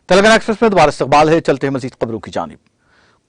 Telangana express में दोबारा इस्तकबाल है। चलते हैं मजीद खबरों की जानिब।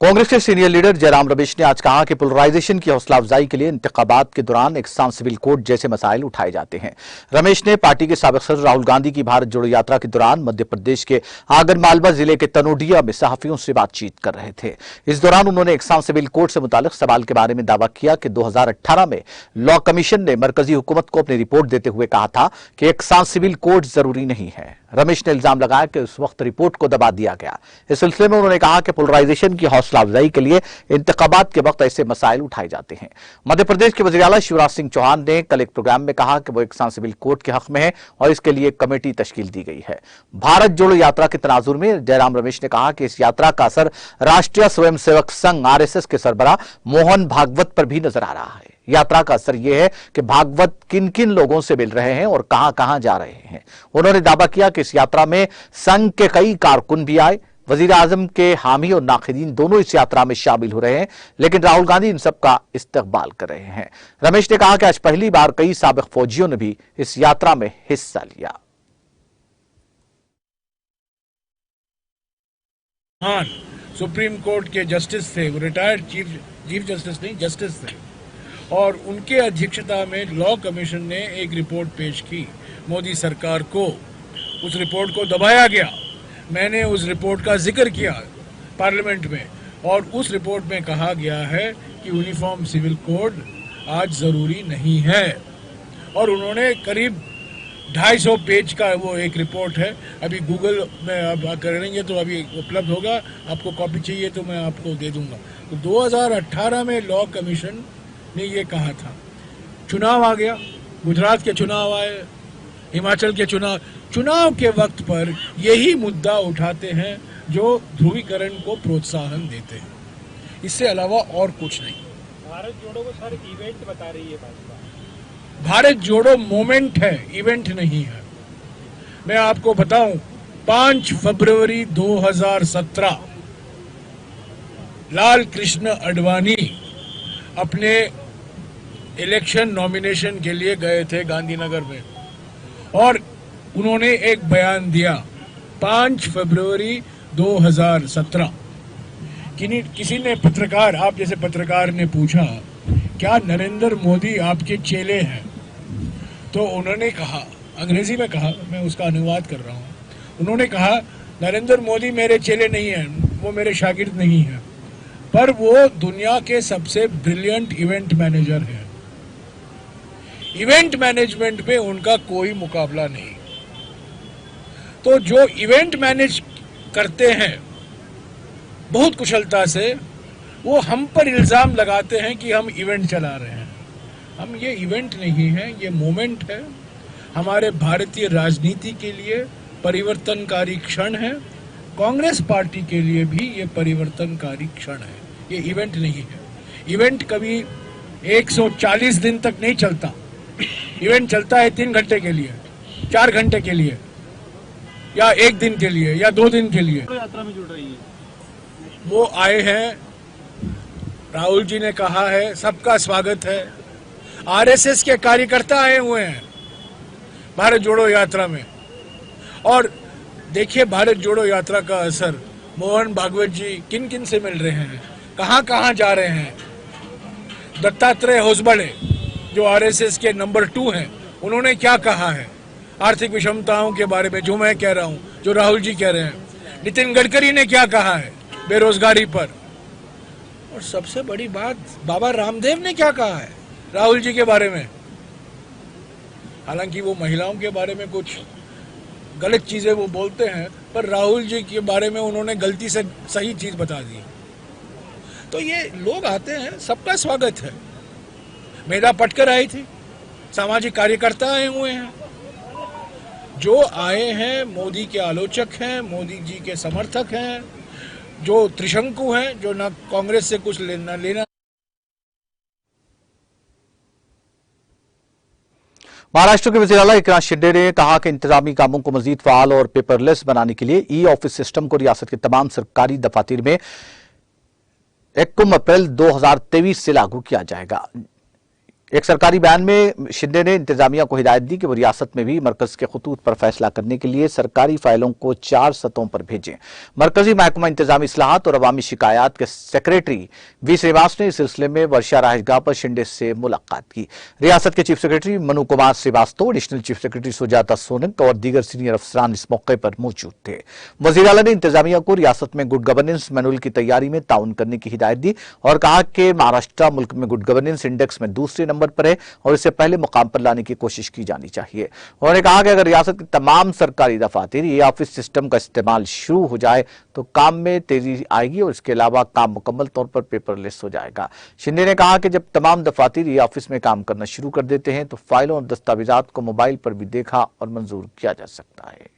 कांग्रेस के सीनियर लीडर जयराम रमेश ने आज कहा कि पोलराइजेशन की हौसला अफजाई के लिए इंतखाबात के दौरान एक्सान सिविल कोड जैसे मसाइल उठाए जाते हैं। रमेश ने पार्टी के साबिक सदर राहुल गांधी की भारत जोड़ो यात्रा के दौरान मध्य प्रदेश के आगरमालवा जिले के तनोडिया में सहाफियों से बातचीत कर रहे थे। इस दौरान उन्होंने एक्सान सिविल कोड से मुतालिक सवाल के बारे में दावा किया कि 2018 में लॉ कमीशन ने मरकजी हुकूमत को अपनी रिपोर्ट देते हुए कहा था कि एक्सान सिविल कोड जरूरी नहीं है। रमेश ने इल्जाम लगाया कि उस वक्त रिपोर्ट को दबा दिया गया। इस सिलसिले में उन्होंने कहा कि पोलराइजेशन की हौसला अफजाई के लिए इंतखाबात के वक्त ऐसे मसाइल उठाए जाते हैं। मध्य प्रदेश के वज़ीर आला शिवराज सिंह चौहान ने कल एक प्रोग्राम में कहा कि वो एक्सान सिविल कोड के हक में है और इसके लिए एक कमेटी तश्कील दी गई है। भारत जोड़ो यात्रा के तनाजुर में जयराम रमेश ने कहा कि इस यात्रा का असर राष्ट्रीय स्वयंसेवक संघ आरएसएस के सरबराह मोहन भागवत पर भी नजर आ रहा है। यात्रा का असर यह है कि भागवत किन किन लोगों से मिल रहे हैं और कहां कहां जा रहे हैं। उन्होंने दावा किया कि इस यात्रा में संघ के कई कारकुन भी आए। वजीर आजम के हामी और नाखिदीन दोनों इस यात्रा में शामिल हो रहे हैं, लेकिन राहुल गांधी इन सब का इस्तकबाल कर रहे हैं। रमेश ने कहा कि आज पहली बार कई साबिक फौजियों ने भी इस यात्रा में हिस्सा लिया। सुप्रीम कोर्ट के जस्टिस थे, वो रिटायर्ड चीफ जस्टिस नहीं, जस्टिस थे, और उनके अध्यक्षता में लॉ कमीशन ने एक रिपोर्ट पेश की मोदी सरकार को। उस रिपोर्ट को दबाया गया। मैंने उस रिपोर्ट का जिक्र किया पार्लियामेंट में, और उस रिपोर्ट में कहा गया है कि यूनिफॉर्म सिविल कोड आज ज़रूरी नहीं है। और उन्होंने करीब 250 पेज का वो एक रिपोर्ट है, अभी गूगल में आप करेंगे तो अभी उपलब्ध होगा। आपको कॉपी चाहिए तो मैं आपको दे दूंगा। तो 2018 में लॉ कमीशन ने ये कहा था। चुनाव आ गया, गुजरात के चुनाव आए, हिमाचल के चुनाव के वक्त पर यही मुद्दा उठाते हैं जो ध्रुवीकरण को प्रोत्साहन देते हैं। इससे अलावा और कुछ नहीं। भारत जोड़ो को सर इवेंट बता रही है भाजपा। भारत जोड़ो मोमेंट है, इवेंट नहीं है। मैं आपको बताऊं, 5 फरवरी 2017 लाल कृष्ण आडवाणी अपने इलेक्शन नॉमिनेशन के लिए गए थे गांधीनगर में, और उन्होंने एक बयान दिया 5 फरवरी 2017। किसी ने पत्रकार, आप जैसे पत्रकार ने पूछा क्या नरेंद्र मोदी आपके चेले हैं? तो उन्होंने कहा, अंग्रेजी में कहा, मैं उसका अनुवाद कर रहा हूँ। उन्होंने कहा नरेंद्र मोदी मेरे चेले नहीं हैं, वो मेरे शागिर्द नहीं हैं, पर वो दुनिया के सबसे ब्रिलियंट इवेंट मैनेजर हैं। इवेंट मैनेजमेंट में उनका कोई मुकाबला नहीं। तो जो इवेंट मैनेज करते हैं बहुत कुशलता से, वो हम पर इल्जाम लगाते हैं कि हम इवेंट चला रहे हैं। हम ये इवेंट नहीं है, ये मोमेंट है। हमारे भारतीय राजनीति के लिए परिवर्तनकारी क्षण है। कांग्रेस पार्टी के लिए भी ये परिवर्तनकारी क्षण है, ये इवेंट नहीं है। इवेंट कभी 140 दिन तक नहीं चलता। इवेंट चलता है 3 घंटे के लिए, 4 घंटे के लिए, या 1 दिन के लिए, या 2 दिन के लिए। यात्रा में जुड़ रही है। वो आए हैं, राहुल जी ने कहा है सबका स्वागत है। आरएसएस के कार्यकर्ता आए हुए हैं भारत जोड़ो यात्रा में। और देखिए भारत जोड़ो यात्रा का असर, मोहन भागवत जी किन किन से मिल रहे हैं, कहां कहां जा रहे हैं। दत्तात्रेय होसबड़े जो आरएसएस के नंबर 2 हैं, उन्होंने क्या कहा है आर्थिक विषमताओं के बारे में, जो मैं कह रहा हूं, जो राहुल जी कह रहे हैं। नितिन गडकरी ने क्या कहा है बेरोजगारी पर। और सबसे बड़ी बात, बाबा रामदेव ने क्या कहा है राहुल जी के बारे में। हालांकि वो महिलाओं के बारे में कुछ गलत चीजें वो बोलते हैं, पर राहुल जी के बारे में उन्होंने गलती से सही चीज बता दी। तो ये लोग आते हैं, सबका स्वागत है। मेधा पटकर आई थी, सामाजिक कार्यकर्ता आए हुए हैं। जो आए हैं मोदी के आलोचक हैं, मोदी जी के समर्थक हैं, जो त्रिशंकु हैं, जो ना कांग्रेस से कुछ लेना लेना। महाराष्ट्र के वज़ीर आला एकनाथ शिंदे ने कहा कि इंतजामी कामों को मजीद फाल और पेपरलेस बनाने के लिए ई ऑफिस सिस्टम को रियासत के तमाम सरकारी दफातर में 1 अप्रैल 2023 से लागू किया जाएगा। एक सरकारी बयान में शिंदे ने इंतजामिया को हिदायत दी कि वो रियासत में भी मरकज के खतूत पर फैसला करने के लिए सरकारी फाइलों को 4 सतहों पर भेजें। मरकजी महकमा इंतजामी इस्लाहात और अवामी शिकायत के सेक्रेटरी वी श्रीवास ने इस सिलसिले में वर्षा राहतगाह पर शिंदे से मुलाकात की। रियासत के chief secretary Manu Kumar Shrivastava, additional chief secretary Sujata Sonak और दीगर सीनियर अफसरान इस मौके पर मौजूद थे। वजीर आला ने इंतजामिया को रियासत में गुड गवर्नेंस मैनुअल की तैयारी में ताउन करने की हिदायत दी और कहा कि महाराष्ट्र मुल्क में गुड गवर्नेंस इंडेक्स में दूसरे नंबर पर है और इसे पहले मुकाम पर लाने की कोशिश की जानी चाहिए। उन्होंने कहा कि अगर रियासत के तमाम सरकारी दफातर ई ऑफिस सिस्टम का इस्तेमाल शुरू हो जाए तो काम में तेजी आएगी और इसके अलावा काम मुकम्मल तौर पर पेपरलेस हो जाएगा। शिंदे ने कहा कि जब तमाम दफातर ई ऑफिस में काम करना शुरू कर देते हैं तो फाइलों और दस्तावेजात को मोबाइल पर भी देखा और मंजूर किया जा सकता है।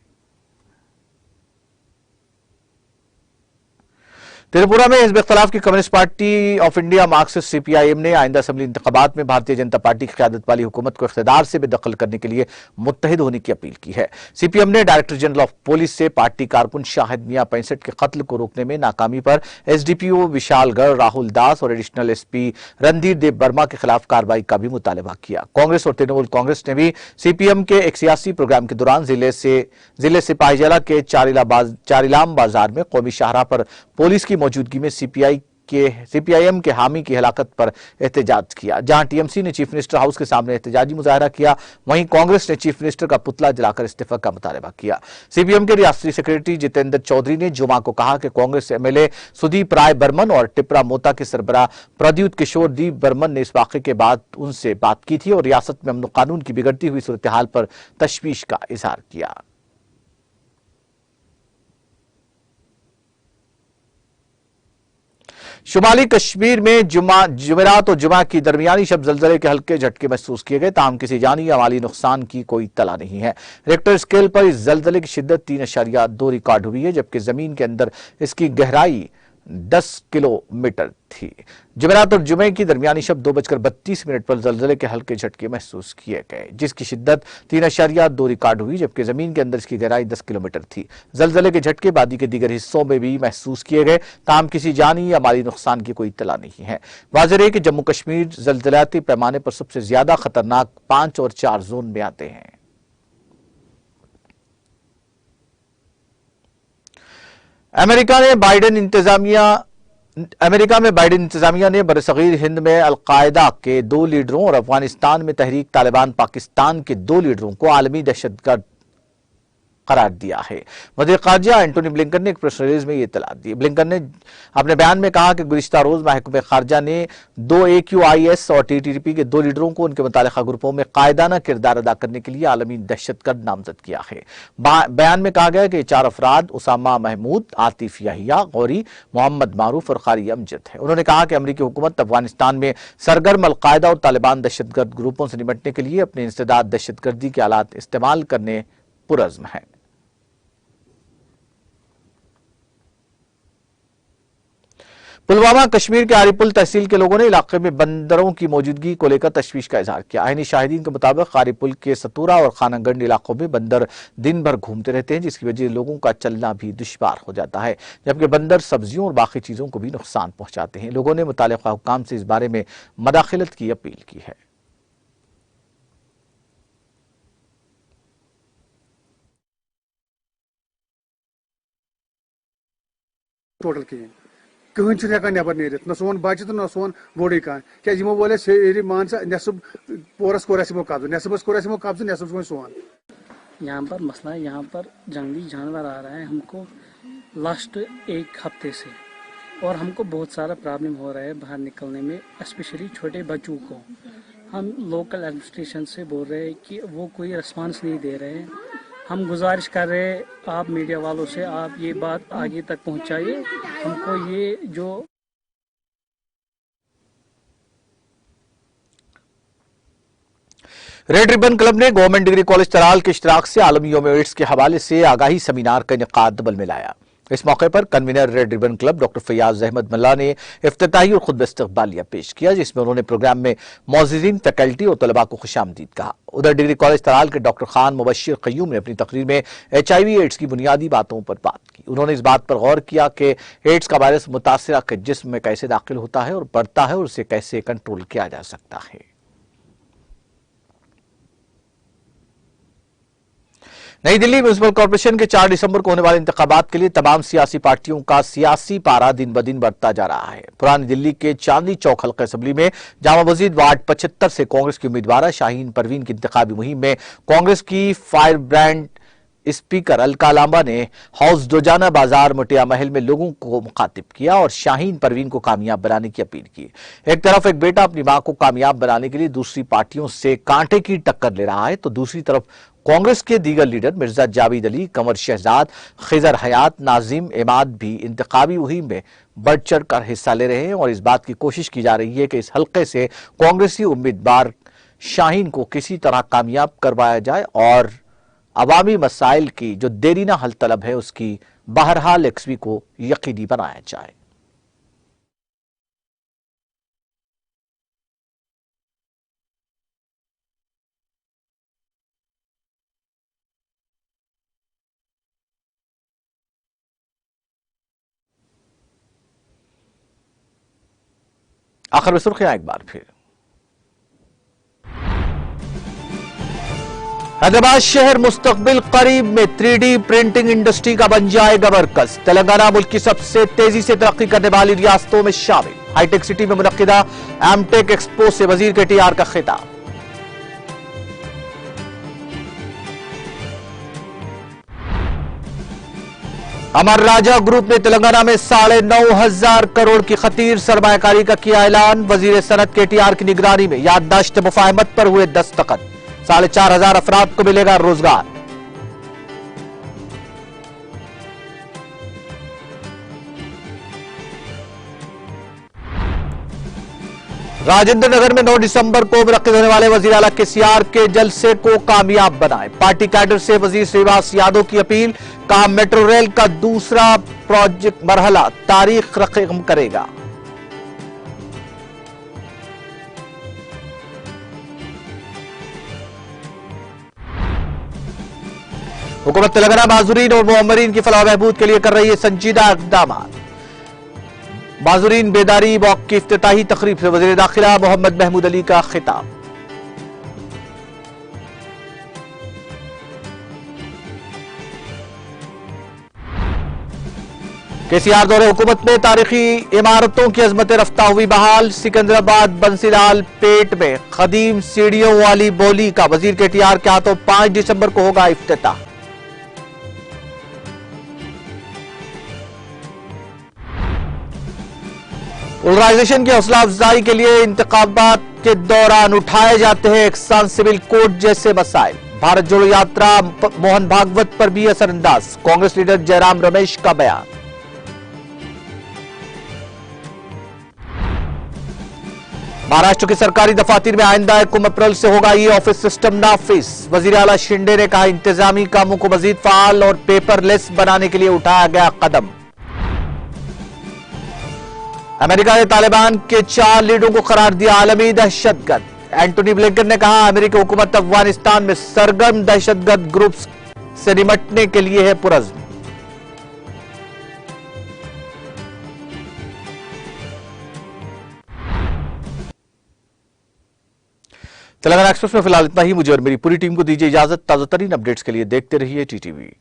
त्रिपुरा में हिज़्ब इख्तिलाफ की communist party of India Marxist CPIM ने आइंदा असेंबली इंतखाबात में भारतीय जनता पार्टी की क़यादत वाली हुकूमत को इख्तियार से बेदखल करने के लिए मुत्तहिद होने की अपील की है। सीपीएम ने डायरेक्टर जनरल ऑफ पुलिस से पार्टी कारकुन शाहिद मियां 65 के कत्ल को रोकने में नाकामी पर एसडीपीओ विशालगढ़ राहुल दास और एडिशनल एसपी रणधीर देव वर्मा के खिलाफ कार्रवाई का भी मुतालबा किया। कांग्रेस और तृणमूल कांग्रेस ने भी सीपीएम के एक सियासी प्रोग्राम के दौरान जिले सिपाहीजला के चारिलाम बाजार में कौमी शाहराह पर पुलिस की मौजूदगी में सीपीआईएम के हामी की हलाकत पर एहतजाज किया। जहां टीएमसी ने चीफ मिनिस्टर हाउस के सामने एहतजाजी मुजाहरा किया, वहीं कांग्रेस ने चीफ मिनिस्टर का पुतला जलाकर इस्तीफा का मुतालबा किया। सीपीएम के रियासती सेक्रेटरी जितेंद्र चौधरी ने जुमा को कहा कि कांग्रेस एमएलए सुदीप राय बर्मन और टिपरा मोता के सरबराह प्रद्युत किशोर दी बर्मन ने इस वाक़े के बाद उनसे बात की थी और रियासत में अमन कानून की बिगड़ती हुई सूरत हाल पर तशवीश का इजहार किया। शुमाली कश्मीर में जुमेरात और जुमा की दरमियानी शब जलजले के हल्के झटके महसूस किए गए, ताहम किसी जानी या माली नुकसान की कोई इत्तला नहीं है। रिक्टर स्केल पर इस जलजले की शिद्दत 3.2 रिकॉर्ड हुई है, जबकि जमीन के अंदर इसकी गहराई 10 किलोमीटर थी। जुमेरात और जुमे की दरमियानी शब 2:32 पर जलजले के हल्के झटके महसूस किए गए, जिसकी शिद्दत 3.2 रिकॉर्ड हुई, जबकि जमीन के अंदर इसकी गहराई 10 किलोमीटर थी। जलजले के झटके वादी के दीगर हिस्सों में भी महसूस किए गए, ताहम किसी जानी या माली नुकसान की कोई इत्तला नहीं है। वाज़ेह है कि जम्मू कश्मीर जलजलाती पैमाने पर सबसे ज्यादा खतरनाक 5 और 4 जोन में आते हैं। अमेरिका में बाइडेन इंतजामिया ने बरसगीर हिंद में अलकायदा के 2 लीडरों और अफगानिस्तान में तहरीक तालिबान पाकिस्तान के 2 लीडरों को आलमी दहशतगर्द करार दिया है। वज़ीर ख़ारजा एंटोनी ब्लिंकन ने एक प्रेस रिलीज में ये इत्तला दी। ब्लिंकन ने अपने बयान में कहा कि गुज़िश्ता रोज महकमे ख़ारजा ने 2 AQIS और TTP के 2 लीडरों को उनके मुतालिका ग्रुपों में कायदाना किरदार अदा करने के लिए आलमी दहशतगर्द नामजद किया है। बयान में कहा गया कि 4 अफराद उसामा महमूद, आतिफ याहिया, गौरी, मोहम्मद मारूफ और कारी अमजद है। उन्होंने कहा कि अमरीकी हुकूमत अफगानिस्तान में सरगर्म अलकायदा और तालिबान दहशतगर्द ग्रुपों से निपटने के लिए अपने इंसदाद दहशतगर्दी के आलात इस्तेमाल करने पुरज़्म है। पुलवामा कश्मीर के आरिपुल तहसील के लोगों ने इलाके में बंदरों की मौजूदगी को लेकर तशवीश का इजहार किया। आईनी शाहिदीन के मुताबिक आरिपुल के सतूरा और खानागंड इलाकों में बंदर दिन भर घूमते रहते हैं, जिसकी वजह से लोगों का चलना भी दुश्वार हो जाता है, जबकि बंदर सब्जियों और बाकी चीजों को भी नुकसान पहुंचाते हैं। लोगों ने मुताल्लिक़ा हुक्काम से इस बारे में मदाखिलत की अपील की है। टोटल कहीं नबर नीर न सोन बच्चे तो न सोन बोड़ी कह क्या यमो बोले सेरी मान सा नेसब पोरस कोर कब्जा नेसबस कोर कब्जा नेसब सोन। यहाँ पर मसला है, यहाँ पर जंगली जानवर आ रहा है हमको लास्ट 1 हफ्ते से, और हमको बहुत सारा प्रॉब्लम हो रहा है बाहर निकलने में, स्पेशली छोटे बच्चों को। हम लोकल एडमिनिस्ट्रेशन से बोल रहे हैं कि वो कोई रिस्पांस नहीं दे रहे हैं। हम गुजारिश कर रहे हैं आप मीडिया वालों से, आप ये बात आगे तक पहुंचाइए। हमको ये जो रेड रिबन क्लब ने गवर्नमेंट डिग्री कॉलेज तराल के इश्तराक से आलमी यौम एड्स के हवाले से आगाही सेमिनार का इनेकाद अमल में लाया। इस मौके पर convener red ribbon club doctor Fayaz Ahmad Malla ने इफ्तिताही और खुतबा इस्तक़बालिया पेश किया, जिसमें उन्होंने प्रोग्राम में मौजूदीन फैकल्टी और तलबा को खुशामदीद कहा। उधर डिग्री कॉलेज तराल के डॉक्टर खान मुबश्शिर क़य्यूम ने अपनी तकरीर में HIV एड्स की बुनियादी बातों पर बात की। उन्होंने इस बात पर गौर किया कि एड्स का वायरस मुतासिरा के जिस्म में कैसे दाखिल होता है और बढ़ता है और उसे कैसे कंट्रोल किया जा सकता है। नई दिल्ली म्युनिसिपल कॉर्पोरेशन के 4 दिसंबर को होने वाले इंतखाबात के लिए तमाम सियासी पार्टियों का सियासी पारा दिन ब दिन बढ़ता जा रहा है। पुरानी दिल्ली के चांदनी चौक हल्का असेंबली में जामा मस्जिद वार्ड 75 से कांग्रेस की उम्मीदवार शाहीन परवीन की इंतखाबी मुहिम में कांग्रेस की firebrand speaker Alka Lamba ने हाउस दोजाना बाजार मोटिया महल में लोगों को मुखातिब किया और शाहीन परवीन को कामयाब बनाने की अपील की। एक तरफ एक बेटा अपनी मां को कामयाब बनाने के लिए दूसरी पार्टियों से कांटे की टक्कर ले रहा है, तो दूसरी तरफ कांग्रेस के दीगर लीडर मिर्जा जावेद अली, कंवर शहजाद, खिजर हयात, नाजिम इमाद भी इंतखाबी मुहिम में बढ़ चढ़ कर हिस्सा ले रहे हैं और इस बात की कोशिश की जा रही है कि इस हल्के से कांग्रेसी उम्मीदवार शाहीन को किसी तरह कामयाब करवाया जाए और अवामी मसाइल की जो देरीना हल तलब है उसकी बहरहाल यकसवी को यकीनी बनाया जाए। आखिर में सुर्खियां एक बार फिर। हैदराबाद शहर मुस्तकबिल करीब में 3D प्रिंटिंग इंडस्ट्री का बन जाएगा मरकज। तेलंगाना मुल्क की सबसे तेजी से तरक्की करने वाली रियासतों में शामिल। हाईटेक सिटी में मुनक्किदा एमटेक एक्सपो से वजीर के टीआर का खिताब। अमर राजा ग्रुप ने तेलंगाना में 9,500 करोड़ की खतीर सरमायाकारी का किया ऐलान। वजीर सनत के टीआर की निगरानी में याददाश्त मुफाहमत पर हुए दस्तखत। 4,500 अफराद को मिलेगा रोजगार। राजेंद्र नगर में 9 दिसंबर को मुनक्किद होने वाले वजीर आला केसीआर के जलसे को कामयाब बनाए। पार्टी कैडर से वजीर श्रीनिवास यादव की अपील। कहा मेट्रो रेल का दूसरा प्रोजेक्ट मरहला तारीख रकम करेगा। हुकूमत तेलंगाना माजूरीन और मुअम्मरीन की फलाह बहबूद के लिए कर रही है संजीदा इक़दाम। माजूरीन बेदारी वॉक की इफ्तिताही तकरीब से वज़ीर दाखिला मोहम्मद महमूद अली का खिताब। केसीआर दौरे हुकूमत में तारीखी इमारतों की अजमत रफ्ता हुई बहाल। सिकंदराबाद बंसीलाल पेट में खदीम सीढ़ियों वाली बोली का वजीर के टीआर के हाथों 5 दिसंबर को होगा इफ्तिताह। पोलराइजेशन की हौसला अफजाई के लिए इंतखाबात के दौरान उठाए जाते हैं एक्सान सिविल कोड जैसे मसाइल। भारत जोड़ो यात्रा मोहन भागवत पर भी असरअंदाज। कांग्रेस लीडर जयराम रमेश का बयान। महाराष्ट्र की सरकारी दफातर में आइंदा 1 अप्रैल से होगा ई ऑफिस सिस्टम नाफिज। वजीर आला शिंदे ने कहा इंतजामी कामों को मजीद फाल और पेपरलेस बनाने के लिए उठाया गया कदम। अमेरिका ने तालिबान के 4 लीडरों को करार दिया आलमी दहशतगर्द। एंटोनी ब्लिंकन ने कहा अमेरिकी हुकूमत अफगानिस्तान में सरगर्म दहशतगर्द ग्रुप से निपटने के लिए है पुरज़्म। तेलंगाना एक्सप्रेस में फिलहाल इतना ही। मुझे और मेरी पूरी टीम को दीजिए इजाजत। ताजा तरीन अपडेट्स के लिए देखते रहिए टीटीवी।